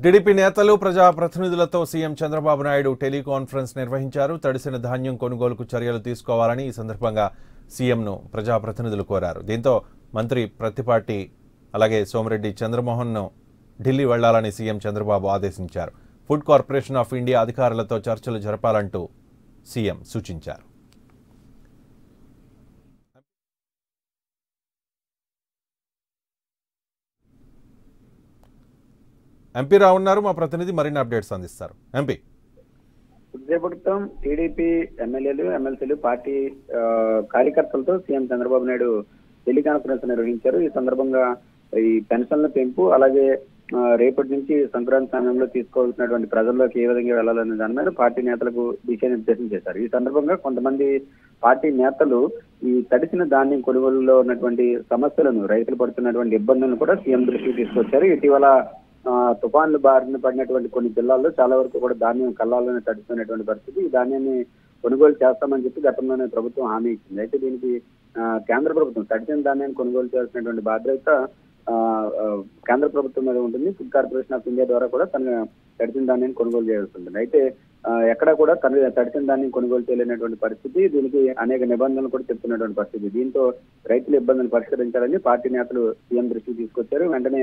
TDP నేతలు ప్రజాప్రతినిధులతో CM Chandrababu Naidu teleconference నిర్వహించారు. తడిసిన ధాన్యం కొనుగోలుకు చర్యలు తీసుకోవాలని ఈ సందర్భంగా సీఎంను ప్రజాప్రతినిధులు కోరారు. దీంతో మంత్రి ప్రత్తిపాటి అలాగే సోమిరెడ్డి చంద్రమోహన్ను ఢిల్లీ వెళ్లాలని సీఎం చంద్రబాబు ఆదేశించారు. ఫుడ్ కార్పొరేషన్ ఆఫ్ ఇండియా అధికారులతో చర్చలు జరపాలంటూ సీఎం సూచించారు. ఎంపీ రావు ఉన్నారు, మా ప్రతినిధి మరిన్ని అప్డేట్స్ అందిస్తారు. ఎంపీ ఉద్యోగం టీడీపీ ఎమ్మెల్యేలు ఎమ్మెల్సీలు పార్టీ కార్యకర్తలతో సీఎం చంద్రబాబు నాయుడు టెలికాన్ఫరెన్స్ నిర్వహించారు. ఈ సందర్భంగా ఈ పెన్షన్ల పెంపు అలాగే రేపటి నుంచి సంక్రాంతి సమయంలో తీసుకోవాల్సినటువంటి ప్రజల్లోకి ఏ విధంగా వెళ్లాలనే దాని మీద పార్టీ నేతలకు దిశానిర్దేశం చేశారు. ఈ సందర్భంగా కొంతమంది పార్టీ నేతలు ఈ తడిసిన ధాన్యం కొనుగోలులో ఉన్నటువంటి సమస్యలను, రైతులు పడుతున్నటువంటి ఇబ్బందులను కూడా సీఎం దృష్టికి తీసుకొచ్చారు. ఇటీవల తుఫాన్లు బారిన పడినటువంటి కొన్ని జిల్లాల్లో చాలా వరకు కూడా ధాన్యం కళ్ళాలని తడుస్తున్నటువంటి పరిస్థితి. ఈ ధాన్యాన్ని కొనుగోలు చేస్తామని చెప్పి గతంలోనే ప్రభుత్వం హామీ ఇచ్చింది. అయితే దీనికి కేంద్ర ప్రభుత్వం తడిసిన ధాన్యాన్ని కొనుగోలు చేయాల్సినటువంటి బాధ్యత కేంద్ర ప్రభుత్వం మీద ఉంటుంది. ఫుడ్ కార్పొరేషన్ ఆఫ్ ఇండియా ద్వారా కూడా తన తడిసిన ధాన్యాన్ని కొనుగోలు చేయాల్సి ఉంటుంది. అయితే ఎక్కడ కూడా తడిసిన ధాన్యం కొనుగోలు చేయలేనటువంటి పరిస్థితి, దీనికి అనేక నిబంధనలు కూడా చెప్తున్నటువంటి పరిస్థితి. దీంతో రైతుల ఇబ్బందులు పరిష్కరించాలని పార్టీ నేతలు సీఎం దృష్టికి తీసుకొచ్చారు. వెంటనే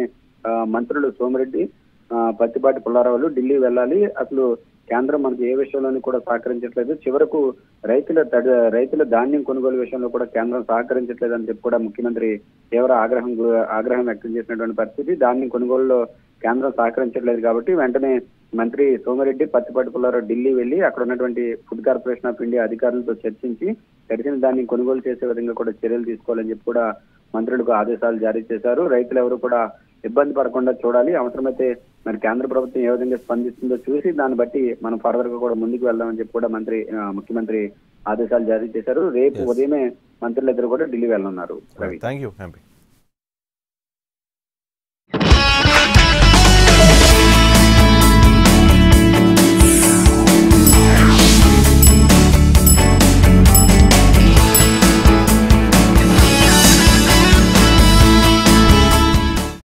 మంత్రులు సోమిరెడ్డి, పత్తిపాటి పుల్లారావులు ఢిల్లీ వెళ్ళాలి, అసలు కేంద్రం మనకు ఏ విషయంలోనూ కూడా సహకరించట్లేదు, చివరకు రైతుల ధాన్యం కొనుగోలు విషయంలో కూడా కేంద్రం సహకరించట్లేదు అని చెప్పి కూడా ముఖ్యమంత్రి తీవ్ర ఆగ్రహం వ్యక్తం చేసినటువంటి పరిస్థితి. ధాన్యం కొనుగోలులో కేంద్రం సహకరించట్లేదు కాబట్టి వెంటనే మంత్రి సోమిరెడ్డి, పత్తిపాటి పుల్లారావు ఢిల్లీ వెళ్లి అక్కడ ఉన్నటువంటి ఫుడ్ కార్పొరేషన్ ఆఫ్ ఇండియా అధికారులతో చర్చించి తడిసిన ధాన్యం కొనుగోలు చేసే విధంగా కూడా చర్యలు తీసుకోవాలని చెప్పి కూడా మంత్రులకు ఆదేశాలు జారీ చేశారు. రైతులు ఎవరు కూడా ఇబ్బంది పడకుండా చూడాలి, అవసరమైతే మరి కేంద్ర ప్రభుత్వం ఏ విధంగా స్పందిస్తుందో చూసి దాన్ని బట్టి మనం ఫర్దర్ గా కూడా ముందుకు వెళ్దామని చెప్పి కూడా ముఖ్యమంత్రి ఆదేశాలు జారీ చేశారు. రేపు ఉదయమే మంత్రులిద్దరు కూడా ఢిల్లీ వెళ్ళనున్నారు. Thank you MP.